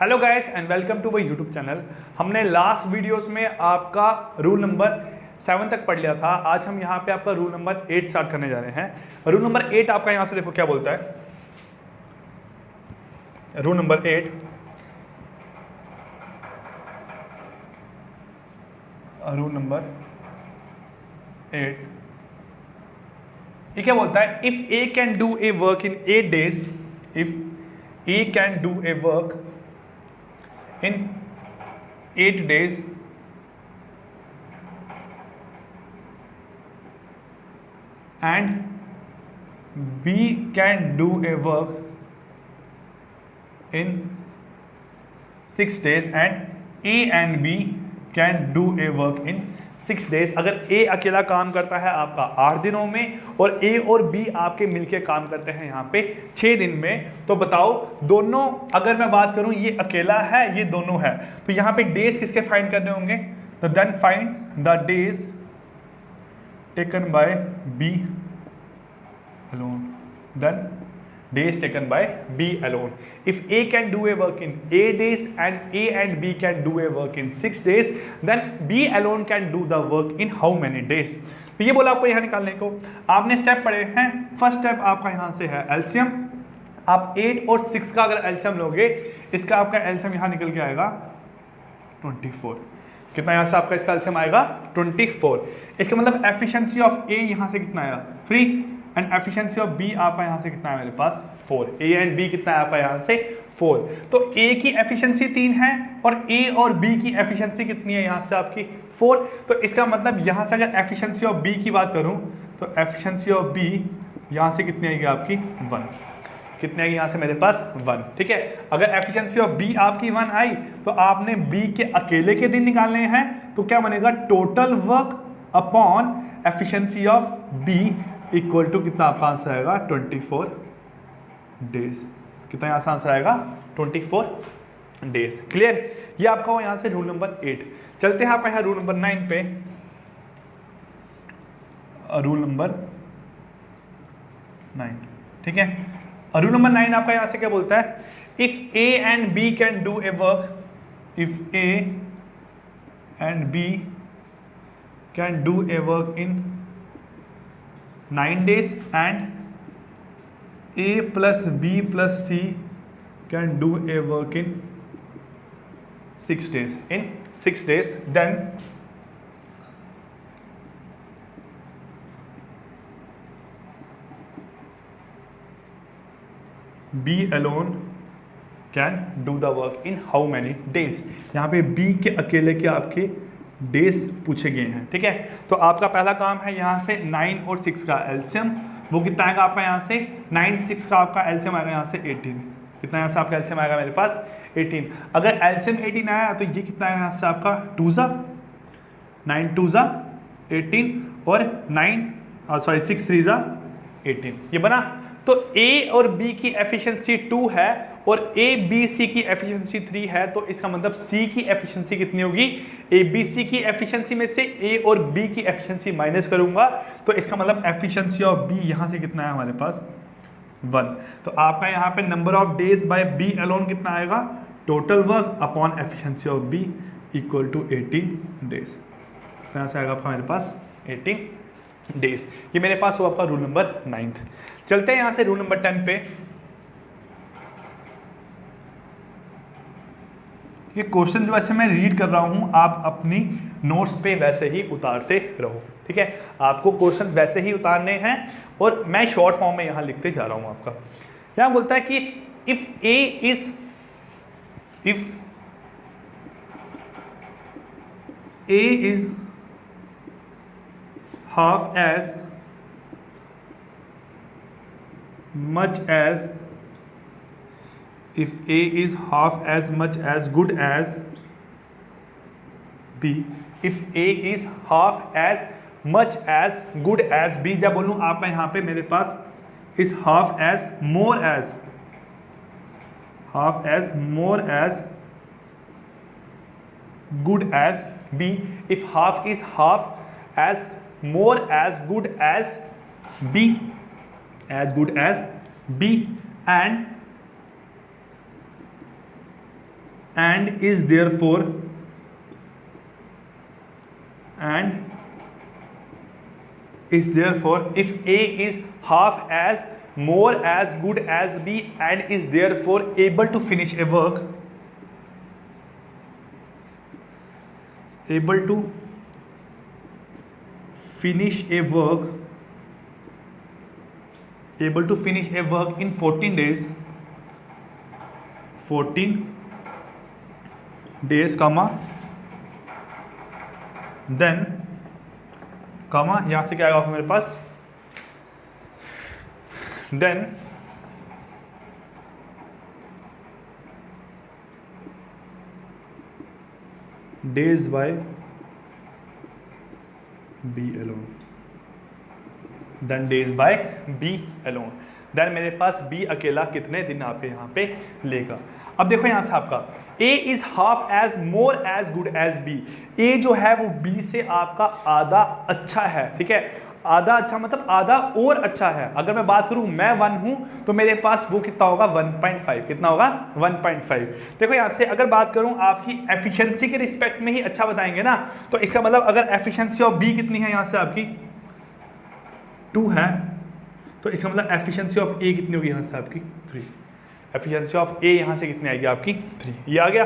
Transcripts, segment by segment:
Hello guys and welcome to my YouTube channel. हमने last videos में आपका rule number 7 तक पढ़ लिया था। आज हम यहाँ पे आपका रूल नंबर 8 स्टार्ट करने जा रहे हैं। रूल नंबर 8 आपका यहाँ से देखो क्या बोलता है। रूल नंबर 8, रूल नंबर 8 ये क्या बोलता है? If A can do a work in 8 days, if A can do a work in 8 days and B can do a work in 6 days and A and B can do a work in 6 days। अगर A अकेला काम करता है आपका 8 दिनों में और A और B आपके मिलके काम करते हैं यहाँ पे 6 दिन में, तो बताओ दोनों, अगर मैं बात करूँ ये अकेला है ये दोनों है, तो यहाँ पे डेज किसके फाइंड करने होंगे? तो then find the days taken by B alone, then days taken by B alone। If A can do a work in 8 days and A and B can do a work in 6 days, then B alone can do the work in how many days। तो ये बोला आपको यहाँ निकालने को। आपने step पढ़े हैं। फर्स्ट स्टेप आपका यहाँ से है एलसीएम। आप 8 और 6 का अगर एलसीएम लोगे, इसका आपका एलसीएम यहाँ निकल के आएगा 24। कितना यहाँ से आपका इसका एलसीएम आएगा? 24। इसका मतलब एफिशिएंसी ऑफ ए यहाँ से कितना आया? 3 एंड एफिशिएंसी ऑफ बी आपका यहाँ से कितना है मेरे पास? 4। ए एंड बी कितना है आपका यहाँ से? 4। तो ए की एफिशिएंसी 3 है और ए और बी की एफिशिएंसी कितनी है यहाँ से आपकी? 4। तो इसका मतलब यहाँ से अगर एफिशिएंसी ऑफ बी की बात करूँ तो एफिशिएंसी ऑफ बी यहाँ से कितनी आएगी आपकी? 1। कितनी आएगी यहाँ से मेरे पास? 1। ठीक है। अगर एफिशिएंसी ऑफ बी आपकी 1 आई तो आपने बी के अकेले के दिन निकालने हैं, तो क्या बनेगा? Total work upon efficiency of B equal to कितना आपका आंसर आएगा? 24 डेज। कितना यहाँ से आंसर आएगा? 24 डेज। क्लियर? ये आपका हो यहाँ से रूल नंबर 8। चलते हैं आपका यहाँ रूल नंबर 9 पे। रूल नंबर 9, ठीक है। रूल नंबर 9 आपका यहाँ से क्या बोलता है? If A and B can do a work, if A and B can do a work in 9 days and A plus B plus C can do a work in 6 days. In 6 days, then B alone can do the work in how many days। यहाँ पे B के अकेले के आपके days पूछे गए हैं। ठीक है। तो आपका पहला काम है यहाँ से 9 और 6 का एलसीएम। वो कितना आएगा आपका यहाँ से? 9 6 का आपका एलसीएम आएगा यहाँ से 18। कितना यहाँ से आपका एलसीएम आएगा मेरे पास? 18। अगर एलसीएम 18 आया तो ये कितना आएगा यहाँ से आपका? 2 जा 9 2 जा 18 और 6 3 जा 18। ये बना। तो A और B की एफिशिएंसी 2 है और A B C की एफिशिएंसी 3 है, तो इसका मतलब C की एफिशिएंसी कितनी होगी? A B C की एफिशिएंसी में से A और B की एफिशिएंसी माइनस करूंगा, तो इसका मतलब एफिशिएंसी ऑफ B यहाँ से कितना है हमारे पास? 1। तो आपका यहाँ पे number of days by B alone कितना आएगा? Total work upon efficiency of B equal to 18 days. तो यहाँ से आएगा आपका मेरे पास 18 डेज। ये मेरे पास हो आपका रूल नंबर 9। चलते हैं यहाँ से रूल नंबर 10 पे। ये क्वेश्चन जो वैसे मैं रीड कर रहा हूँ, आप अपनी नोट्स पे वैसे ही उतारते रहो। ठीक है। आपको क्वेश्चंस वैसे ही उतारने हैं और मैं शॉर्ट फॉर्म में यहाँ लिखते जा रहा हूँ आपका। यहाँ बोलता है कि if A is half as much as, if A is half as much as good as B, if A is half as much as good as B, जब बोलूँ आपका यहाँ पे मेरे पास is half as more as good as B, if half is half as more as good as B, and and is therefore if A is half as more as good as B and is therefore able to finish a work, in 14 days, then यहाँ से क्या आएगा मेरे पास, then days by B alone, then मेरे पास B अकेला कितने दिन आपके यहाँ पे लेगा। अब देखो यहाँ से आपका A is half as more as good as B, A जो है वो B से आपका आधा अच्छा है, ठीक है, आधा अच्छा मतलब आधा और अच्छा है। अगर मैं बात करूं मैं 1 हूं तो मेरे पास वो कितना होगा 1.5, कितना होगा 1.5। देखो यहाँ से अगर बात करूं आपकी एफिशिएंसी के रिस्पेक्ट में ही अच्छा बताएंगे ना, तो इसका मतलब अगर एफिशिएंसी ऑफ B कितनी है यहाँ से आपकी 2 है, तो इसका मतलब एफिशिएंसी ऑफ A कितनी होगी यहाँ से आपकी 3, एफिशिएंसी ऑफ A यहाँ से कितनी आएगी आपकी 3, ये आ गया।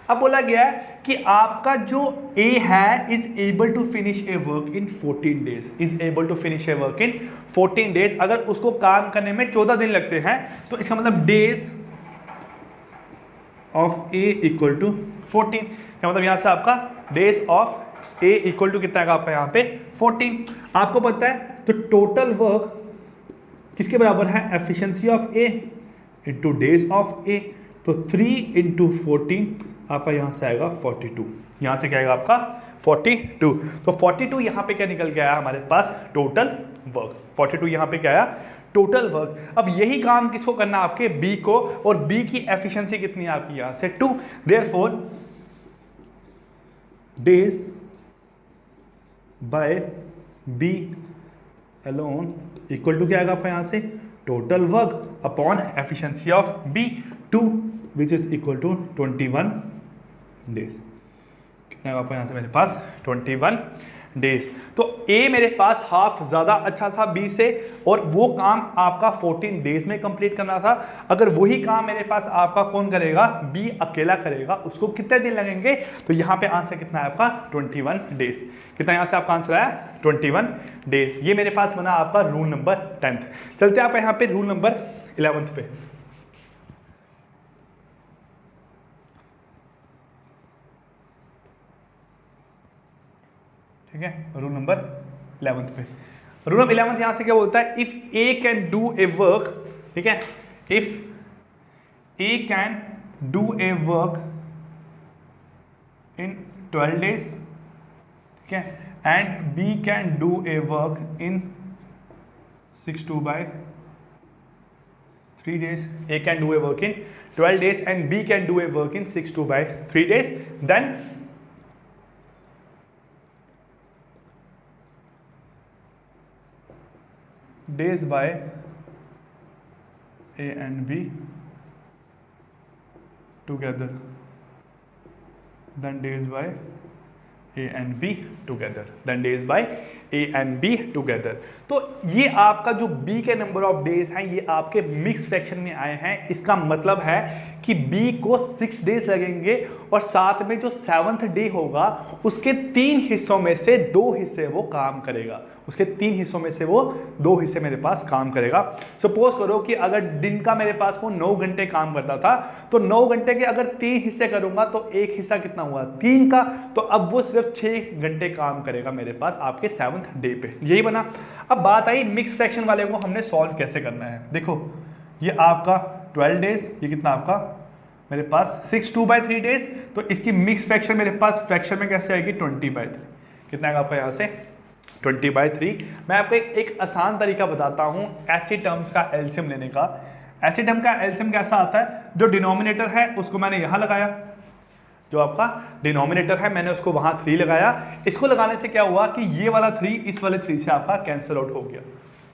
अब बोला गया है कि आपका जो A है is able to finish a work in 14 days, अगर उसको काम करने में 14 दिन लगते हैं तो इसका मतलब days of A equal to 14, क्या मतलब यहाँ से आपका days of A equal to कितना है आपका यहाँ पे 14। आपको पता है तो टोटल वर्क किसके बराबर है, efficiency of A into days of A, तो 3 इंटू 14 आपका यहाँ से आएगा 42, यहाँ से क्या आएगा आपका 42, तो 42 यहाँ पे क्या निकल के आया हमारे पास टोटल वर्क, 42 यहाँ पे क्या आया टोटल वर्क। अब यही काम किसको करना आपके B को, और B की एफिशिएंसी कितनी है आपकी यहाँ से 2, therefore days by B alone equal to क्या आएगा आपका यहाँ से total work upon efficiency of B 2 which is equal to 21 days, कितना है आपका यहाँ से मेरे पास 21 डेज। तो A मेरे पास हाफ ज़्यादा अच्छा था B से, और वो काम आपका 14 डेज में कंप्लीट करना था। अगर वही काम मेरे पास आपका कौन करेगा, B अकेला करेगा, उसको कितने दिन लगेंगे, तो यहाँ पे आंसर कितना है आपका 21 डेज, कितना यहाँ से आपका आंसर आया 21 डेज। ये मेरे पास बना आपका रूल नंबर 10th। चलते हैं आप यहाँ पे रूल नंबर 11th पे। ठीक है, रूल नंबर 11th पे। रूल नंबर 11th यहां से क्या बोलता है, if A can do a work, ठीक है, if A can do a work in 12 days, ठीक है, and B can do a work in 6/3 days, A can do a work in 12 days and B can do a work in 6/3 days, then days by A and B together, then days by A and B together, then days by A and B together। तो ये आपका जो B के number of days हैं ये आपके mix fraction में आए हैं। इसका मतलब है कि B को 6 डेज लगेंगे और साथ में जो 7th डे होगा उसके 3 हिस्सों में से 2 हिस्से वो काम करेगा, उसके 3 हिस्सों में से वो 2 हिस्से मेरे पास काम करेगा। सपोज करो कि अगर दिन का मेरे पास वो 9 घंटे काम करता था, तो 9 घंटे के अगर 3 हिस्से करूंगा तो एक हिस्सा कितना हुआ 3 का, तो अब वो सिर्फ 6 घंटे काम करेगा मेरे पास आपके 7th डे पे। यही बना। अब बात आई मिक्स फ्रैक्शन वाले को हमने सॉल्व कैसे करना है। देखो ये आपका 12 डेज, ये कितना आपका मेरे पास 6/2/3 डेज, तो इसकी मिक्स फ्रैक्शन मेरे पास फ्रैक्शन में कैसे आएगी 20/3, कितना आएगा आपका यहाँ से 20/3। मैं आपको एक आसान तरीका बताता हूँ ऐसी टर्म्स का एलसीएम लेने का। ऐसी टर्म का एलसीएम कैसा आता है, जो डिनोमिनेटर है उसको मैंने यहाँ लगाया, जो आपका डिनोमिनेटर है मैंने उसको वहाँ 3 लगाया। इसको लगाने से क्या हुआ कि ये वाला 3 इस वाले 3 से आपका कैंसिल आउट हो गया,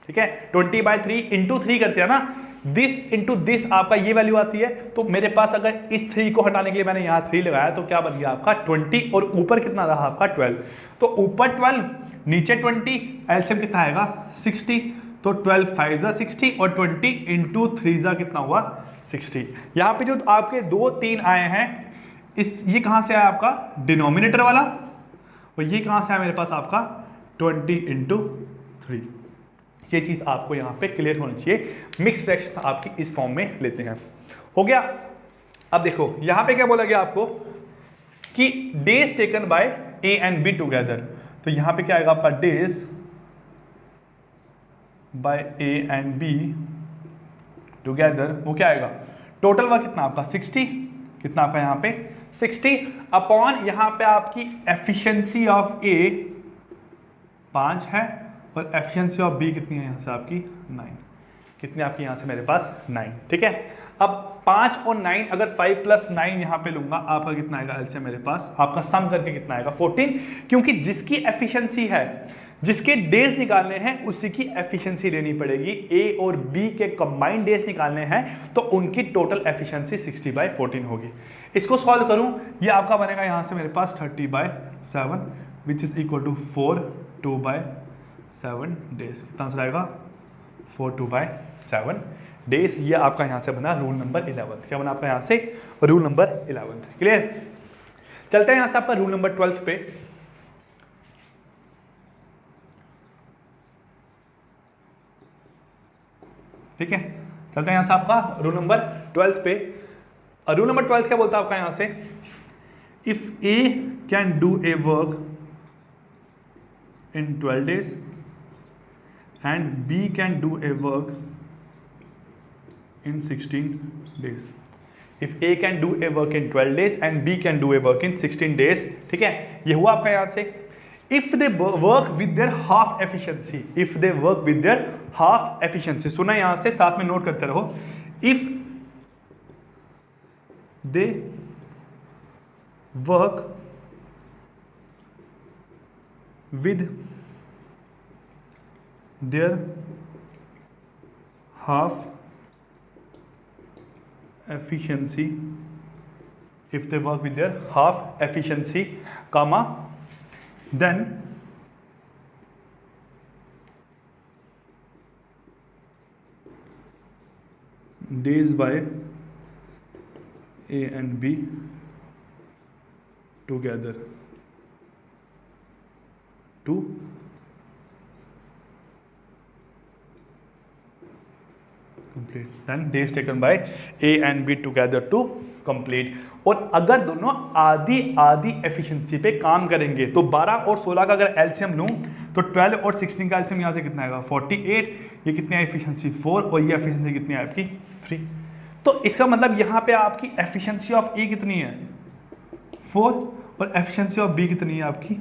ठीक है। 20/3 इंटू 3 करते हैं ना, दिस इंटू दिस आपका ये वैल्यू आती है, तो मेरे पास अगर इस 3 को हटाने के लिए मैंने यहाँ 3 लगाया तो क्या बन गया आपका 20 और ऊपर कितना रहा आपका 12। तो ऊपर 12 नीचे 20, एलसीएम कितना आएगा 60। तो 12 5 जा 60 और 20 इंटू 3 जा कितना हुआ 60। यहाँ पे जो आपके 2 3 आए हैं इस ये कहाँ से आया आपका डिनोमिनेटर वाला, और ये कहाँ से आया मेरे पास आपका 20 इंटू 3। ये चीज़ आपको यहाँ पे क्लियर होनी चाहिए। मिक्स फ्रैक्शन आपकी इस फॉर्म में लेते हैं, हो गया। अब देखो यहाँ पे क्या बोला गया आपको कि days taken by A and be together, तो यहाँ पे क्या आएगा आपका days by A and be together, वो क्या आएगा टोटल वर्क कितना आपका 60, कितना आपका यहाँ पे 60 अपॉन यहाँ पे आपकी एफिशिएंसी ऑफ ए 5 है और एफिशिएंसी ऑफ बी कितनी है यहाँ से आपकी 9, कितनी आपकी यहाँ से मेरे पास 9, ठीक है। अब 5 और 9 अगर 5 प्लस 9 यहाँ पे लूंगा आपका कितना आएगा एलसीएम मेरे पास आपका सम करके कितना आएगा 14, क्योंकि जिसकी एफिशिएंसी है जिसके डेज निकालने हैं उसी की एफिशिएंसी लेनी पड़ेगी। ए और बी के कंबाइंड डेज निकालने हैं तो उनकी टोटल एफिशिएंसी 60/14 होगी। इसको सॉल्व करूं ये आपका बनेगा यहाँ से मेरे पास 30/7 which is equal to 4 2/7 days, कितना आंसर आएगा 4 2/7 डेज। ये आपका यहाँ से बना रूल नंबर 11। क्या बना आपका यहाँ से रूल नंबर 11। क्लियर। चलते हैं यहाँ से आपका रूल नंबर 12 पे। ठीक है, चलते हैं यहाँ से आपका रूल नंबर 12 पे। रूल नंबर 12 क्या बोलता है आपका यहाँ से, if A can do a work in 12 days and B can do a work in 16 days. If A can do a work in 12 days and B can do a work in 16 days, ठीक है, ये हुआ आपका यहाँ से। If they work with their half efficiency, if they work with their half efficiency, सुना यहाँ से साथ में नोट करते रहो। If they work with their half efficiency, if they work with their half efficiency, comma, then days by A and B together to complete, then days taken by A and B together to complete। और अगर दोनों आधी आधी efficiency पे काम करेंगे तो 12 और 16 का अगर एलसीएम लूं तो 12 और 16 का एलसीएम यहाँ से कितना आएगा 48, ये कितनी है एफिशिएंसी 4 और ये एफिशिएंसी कितनी है आपकी 3। तो इसका मतलब यहाँ पे आपकी एफिशिएंसी ऑफ ए कितनी है 4 और एफिशिएंसी ऑफ बी कितनी है आपकी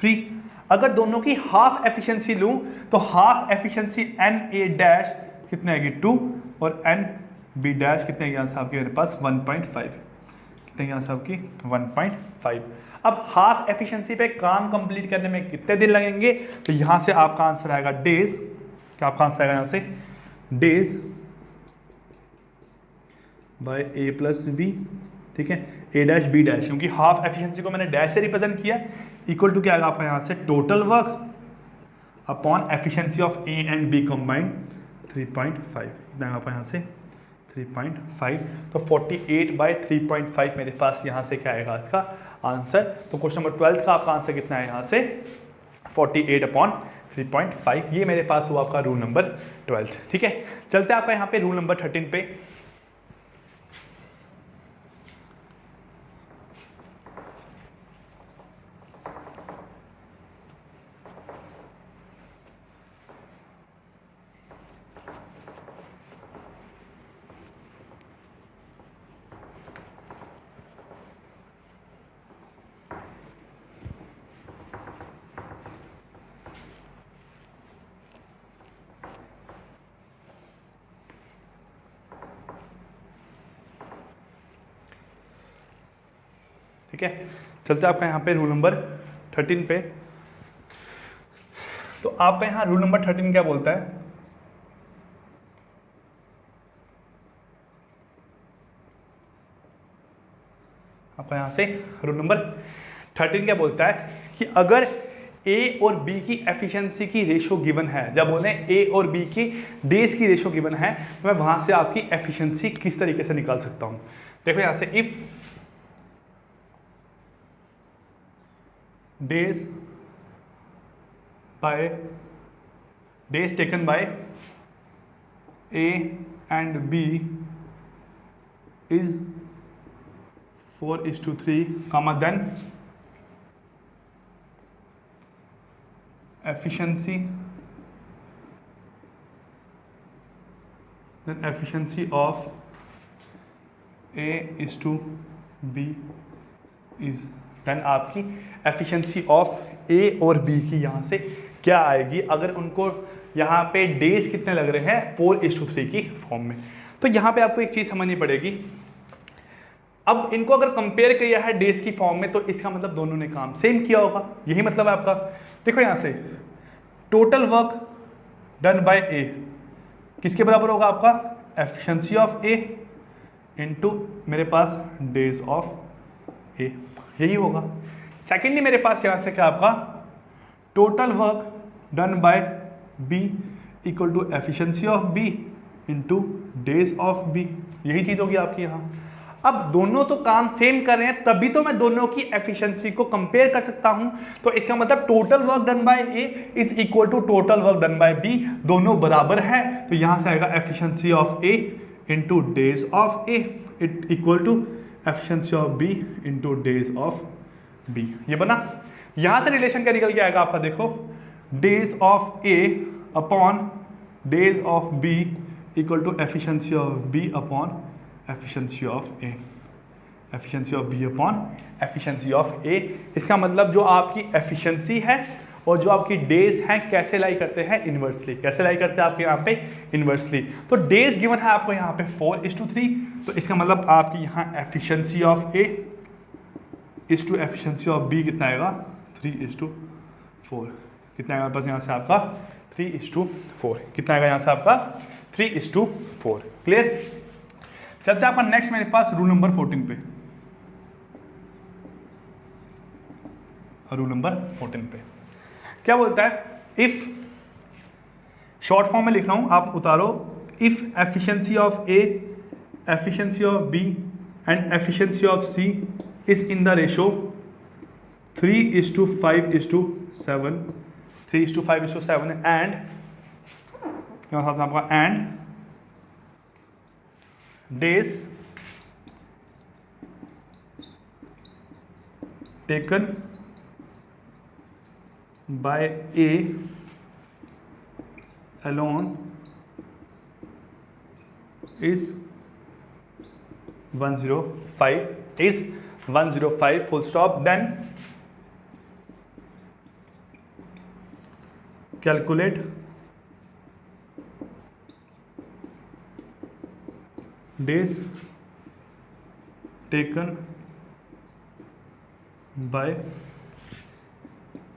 3। अगर दोनों की हाफ एफिशिएंसी लूं तो half efficiency and A dash कितने आएगी 2 और एन बी डैश कितने यहाँ से आपके मेरे पास 1.5, कितने यहाँ से आपकी 1.5। अब हाफ एफिशिएंसी पे काम कंप्लीट करने में कितने दिन लगेंगे, तो यहाँ से आपका आंसर आएगा डेज, क्या आपका आंसर आएगा यहाँ से days by A plus B, ठीक है, ए डैश बी डैश, क्योंकि हाफ एफिशिएंसी को मैंने डैश से रिप्रेजेंट किया, इक्वल टू क्या आएगा आपका यहाँ से total work upon efficiency of A and B combined 3.5, आपका यहाँ से 3.5। तो 48/3.5 मेरे पास यहाँ से क्या आएगा इसका आंसर। तो क्वेश्चन नंबर 12 का आपका आंसर कितना है यहाँ से 48/3.5। ये मेरे पास हुआ आपका रूल नंबर 12। ठीक है, चलते हैं आपका यहाँ पे रूल नंबर 13 पे। ठीक है, चलते हैं आपका यहाँ पे रूल नंबर 13 पे। तो आपका यहाँ रूल नंबर 13 क्या बोलता है आपका यहाँ से रूल नंबर 13 क्या बोलता है कि अगर ए और बी की एफिशिएंसी की रेशो गिवन है, जब बोले ए और बी की डेज की रेशो गिवन है, तो मैं वहां से आपकी एफिशिएंसी किस तरीके से निकाल सकता हूं। देखो यहां से if days taken by A and B is 4:3, then efficiency of A is to B is, then आपकी efficiency of A और B की यहाँ से क्या आएगी अगर उनको यहाँ पे डेज कितने लग रहे हैं 4:3 की फॉर्म में। तो यहाँ पे आपको एक चीज़ समझनी पड़ेगी, अब इनको अगर कंपेयर किया है डेज की फॉर्म में तो इसका मतलब दोनों ने काम सेम किया होगा, यही मतलब है आपका। देखो यहां से टोटल वर्क डन बाय ए किसके बराबर होगा आपका, एफिशिएंसी ऑफ ए इनटू मेरे पास डेज ऑफ ए, यही होगा। सेकेंडली मेरे पास यहां से क्या आपका total work done by B equal to efficiency of B into days of B, यही चीज होगी आपकी यहां। अब दोनों तो काम सेम कर रहे हैं तभी तो मैं दोनों की एफिशिएंसी को कंपेयर कर सकता हूं, तो इसका मतलब total work done by A is equal to total work done by B, दोनों बराबर है, तो यहां से आएगा efficiency of A into days of A it equal to efficiency of B into days of B. ये बना, यहां से रिलेशन क्या निकल के आएगा आपका, देखो days of A upon days of B equal to efficiency of B upon efficiency of A, efficiency of B upon efficiency of A. इसका मतलब जो आपकी एफिशिएंसी है और जो आपकी डेज हैं कैसे लाई करते हैं, इनवर्सली। कैसे लाई करते हैं आपके यहाँ पे, इनवर्सली। तो डेज गिवन है आपको यहाँ पे 4:3, तो इसका मतलब आपकी यहाँ efficiency of A is to efficiency of B कितना आएगा 3:4, कितना आएगा बस यहाँ से आपका 3:4, कितना आएगा यहाँ से आपका 3:4। क्लियर। चलते हैं आपका नेक्स्ट मेरे पास रूल नंबर 14 पे, रूल नंबर 14 पे क्या बोलता है, इफ शॉर्ट फॉर्म में लिख रहा हूं आप उतारो, if efficiency of A, efficiency of B and efficiency of C is in the ratio 3:5:7, 3:5:7 and क्या होता है आपका, and days taken by A alone is 105 full stop, then calculate days taken by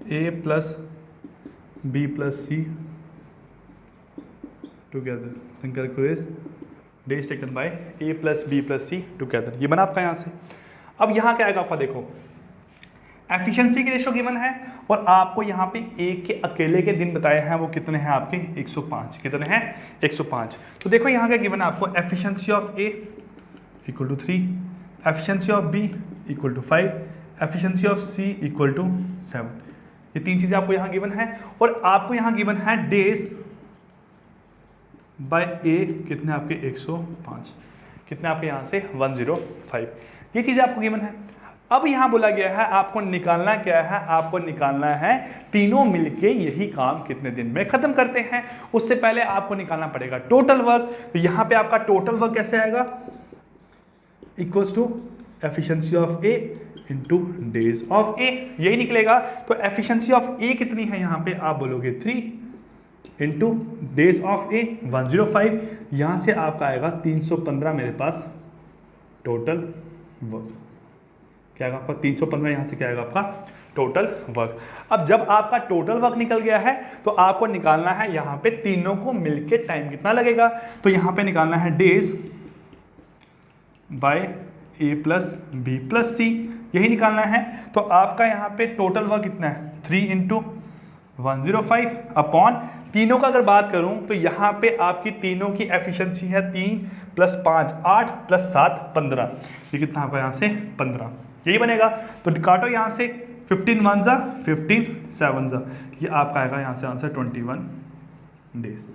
A plus B plus C together, then calculate days taken by A plus B plus C together। ये बना आपका यहाँ से। अब यहाँ क्या आएगा आपका, देखो एफिशिएंसी की रेशो गिवन है और आपको यहाँ पे एक के अकेले के दिन बताए हैं, वो कितने हैं आपके 105, कितने हैं 105। तो देखो यहाँ क्या गिवन है आपको, efficiency of A equal to 3, efficiency of B equal to 5, efficiency of C equal to 7, ये तीन चीजें आपको यहाँ गिवन है। और आपको यहाँ गिवन है डेज बाय ए कितने आपके 105, कितने आपके यहाँ से 105, ये चीजें आपको गिवन है। अब यहां बोला गया है आपको निकालना क्या है, आपको निकालना है तीनों मिलके यही काम कितने दिन में खत्म करते हैं। उससे पहले आपको निकालना पड़ेगा टोटल वर्क। तो यहां पे आपका टोटल वर्क कैसे आएगा, equals to efficiency of A into days of A, यही निकलेगा। तो एफिशिएंसी ऑफ ए कितनी है यहाँ पे, आप बोलोगे 3 इंटू डेज ऑफ ए 105, यहां से आपका आएगा 315 मेरे पास टोटल वर्क। क्या आएगा आपका 315, यहाँ से क्या आएगा आपका टोटल वर्क। अब जब आपका टोटल वर्क निकल गया है तो आपको निकालना है यहाँ पे तीनों को मिलके टाइम कितना लगेगा। तो यहाँ पे निकालना है days by A plus B plus C, यही निकालना है। तो आपका यहाँ पे टोटल वर्क कितना है 3 इंटू 105 अपॉन तीनों का अगर बात करूं तो यहाँ पे आपकी तीनों की एफिशिएंसी है 3 + 5 8 + 7 15, ये कितना आपका यहाँ से 15, यही बनेगा। तो काटो यहाँ से 15 1 जा 15 7 जा, ये आपका आएगा यहाँ से आंसर 21 डेज।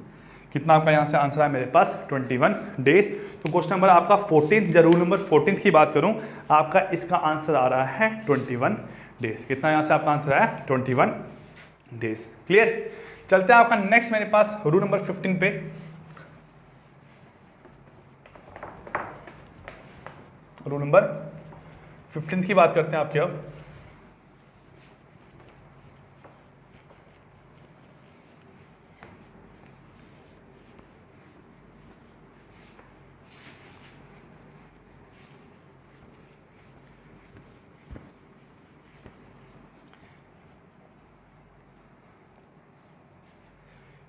कितना आपका यहाँ से आंसर है मेरे पास 21 डेज। तो क्वेश्चन नंबर आपका 14 या रूल नंबर 14 की बात करूं, आपका इसका आंसर आ रहा है 21 डेज। कितना यहाँ से आपका आंसर आया 21 डेज। क्लियर। चलते हैं आपका नेक्स्ट मेरे पास रूल नंबर 15 पे। रूल नंबर 15 की बात करते हैं आपके अब।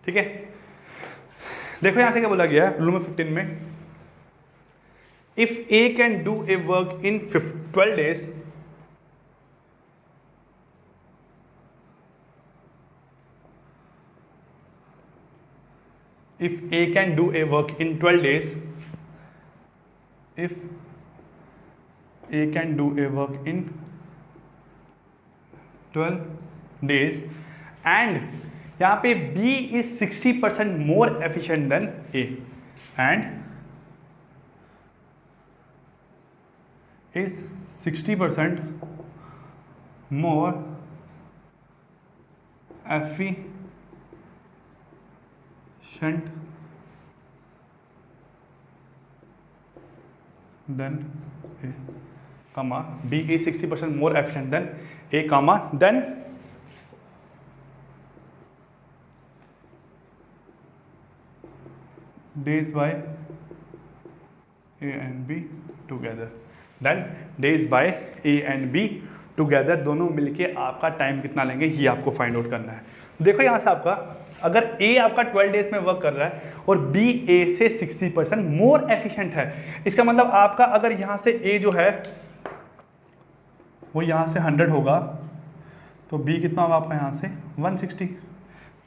ठीक है, देखो यहां से क्या बोला गया है रूल नंबर 15 में, if A can do a work in 12 days, if A can do a work in 12 days, if A can do a work in 12 days and यहाँ पे B is 60% more efficient than A and is 60% more efficient than A, comma B is 60% more efficient than A, comma then days by A and B together, then days by A and B together दोनों मिलके आपका time कितना लेंगे ये आपको find out करना है। देखो यहाँ से आपका अगर A आपका 12 डेज में वर्क कर रहा है और B A से 60% मोर एफिशिएंट है, इसका मतलब आपका अगर यहाँ से A जो है वो यहाँ से 100 होगा तो B कितना होगा आपका यहाँ से 160,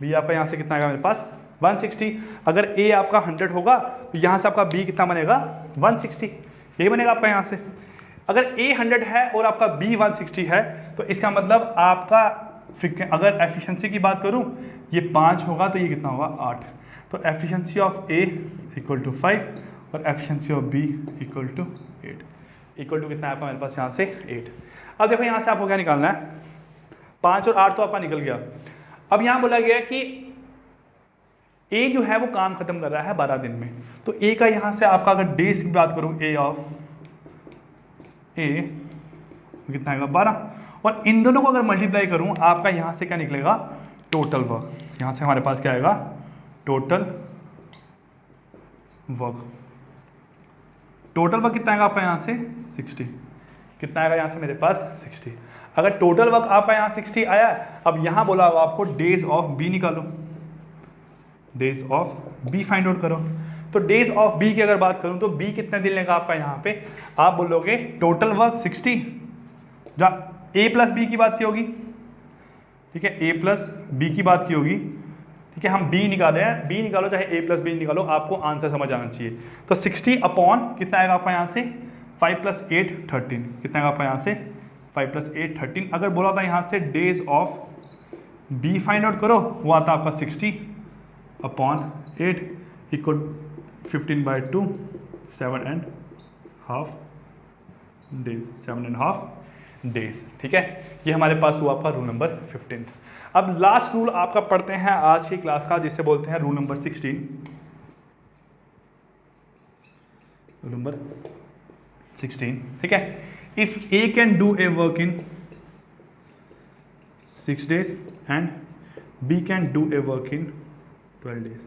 B आपका यहाँ से कितना आएगा मेरे पास 160। अगर A आपका 100 होगा तो यहाँ से आपका B कितना बनेगा 160, यही बनेगा आपका यहाँ से। अगर A 100 है और आपका B 160 है तो इसका मतलब आपका अगर एफिशिएंसी की बात करूं ये 5 होगा तो ये कितना होगा 8। तो एफिशिएंसी ऑफ A = 5 और efficiency of B = 8, equal to कितना है आपका मेरे पास यहाँ से 8। अब देखो यहाँ से आपको क्या निकालना है, 5 और 8 तो आपका निकल गया। अब यहाँ बोला गया कि A जो है वो काम खत्म कर रहा है 12 दिन में, तो A का यहाँ से आपका अगर डेज की बात करूँ A ऑफ A कितना आएगा 12, और इन दोनों को अगर मल्टीप्लाई करूँ आपका यहाँ से क्या निकलेगा टोटल वर्क। यहाँ से हमारे पास क्या आएगा टोटल वर्क। टोटल वर्क कितना आएगा आपका यहाँ से 60, कितना आएगा यहाँ से मेरे पास 60। अगर टोटल वर्क आपका यहाँ 60 आया, अब यहाँ बोला होगा आपको डेज ऑफ B निकालो, days of B find out करो। तो डेज ऑफ B की अगर बात करूं तो B कितने दिन लेगा आपका यहाँ पे, आप बोलोगे टोटल वर्क 60, जहाँ A प्लस B की बात की होगी, ठीक है A प्लस B की बात की होगी, ठीक है हम B निकाल रहे हैं, B निकालो चाहे A प्लस B निकालो, आपको आंसर समझ आना चाहिए। तो 60 अपॉन कितना आएगा आपका यहाँ से 5 + 8 13, कितना आएगा आपका यहाँ से 5 + 8 13। अगर बोला था यहाँ से days of B find out करो, वो आता आपका 60 अपॉन 8 इक्वल 15/2 7.5 डेज, 7.5 डेज। ठीक है, ये हमारे पास हुआ आपका रूल नंबर 15। अब लास्ट रूल आपका पढ़ते हैं आज की क्लास का, जिसे बोलते हैं रूल नंबर 16। रूल नंबर 16, ठीक है। If A can do a work in 6 days and B can do a work in 12 days,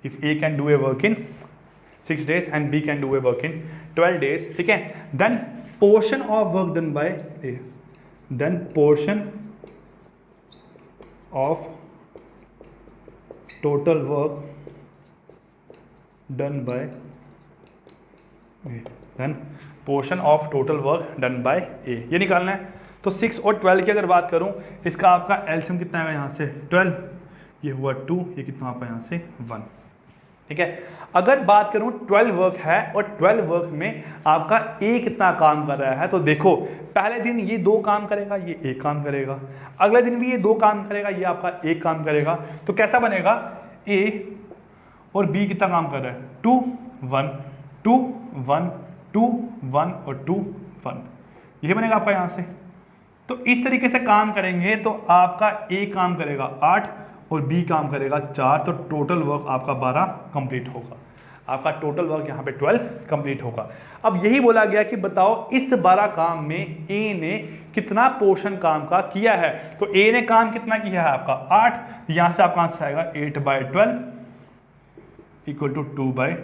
if A can do a work in 6 days and B can do a work in 12 days, ठीक है, then portion of work done by A, then portion of total work done by A, then portion of total work done by A, ये निकालना है। तो 6 और 12 की अगर बात करूं, इसका आपका एलसीएम कितना है यहाँ से 12, ये हुआ 2, ये कितना आपका यहाँ से 1, ठीक है। अगर बात करूं 12 वर्क है और 12 वर्क में आपका ए कितना काम कर रहा है, तो देखो पहले दिन ये 2 काम करेगा, ये 1 काम करेगा, अगले दिन भी ये 2 काम करेगा, ये आपका 1 काम करेगा। तो कैसा बनेगा, ए और बी कितना काम कर रहा है 2 1 2 1 2 1 और 2 1, ये बनेगा आपका यहाँ से। तो इस तरीके से काम करेंगे तो आपका ए काम करेगा 8 और बी काम करेगा 4, तो टोटल वर्क आपका 12 कंप्लीट होगा। आपका टोटल वर्क यहाँ पे 12 कंप्लीट होगा। अब यही बोला गया कि बताओ इस 12 काम में ए ने कितना पोर्शन काम का किया है। तो ए ने काम कितना किया है आपका 8, यहाँ से आपका आंसर आएगा 8/12 इक्वल टू 2/3।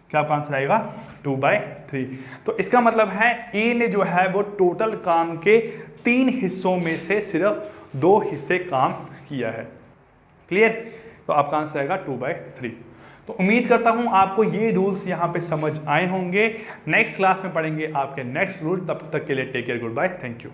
क्या आपका आंसर आएगा 2/3। तो इसका मतलब है ए ने जो है वो टोटल काम के 3 हिस्सों में से सिर्फ 2 हिस्से काम किया है। क्लियर? तो आपका आंसर आएगा 2/3। तो उम्मीद करता हूं आपको ये रूल्स यहां पे समझ आए होंगे। नेक्स्ट क्लास में पढ़ेंगे आपके नेक्स्ट रूल। तब तक के लिए take care, good bye, thank you.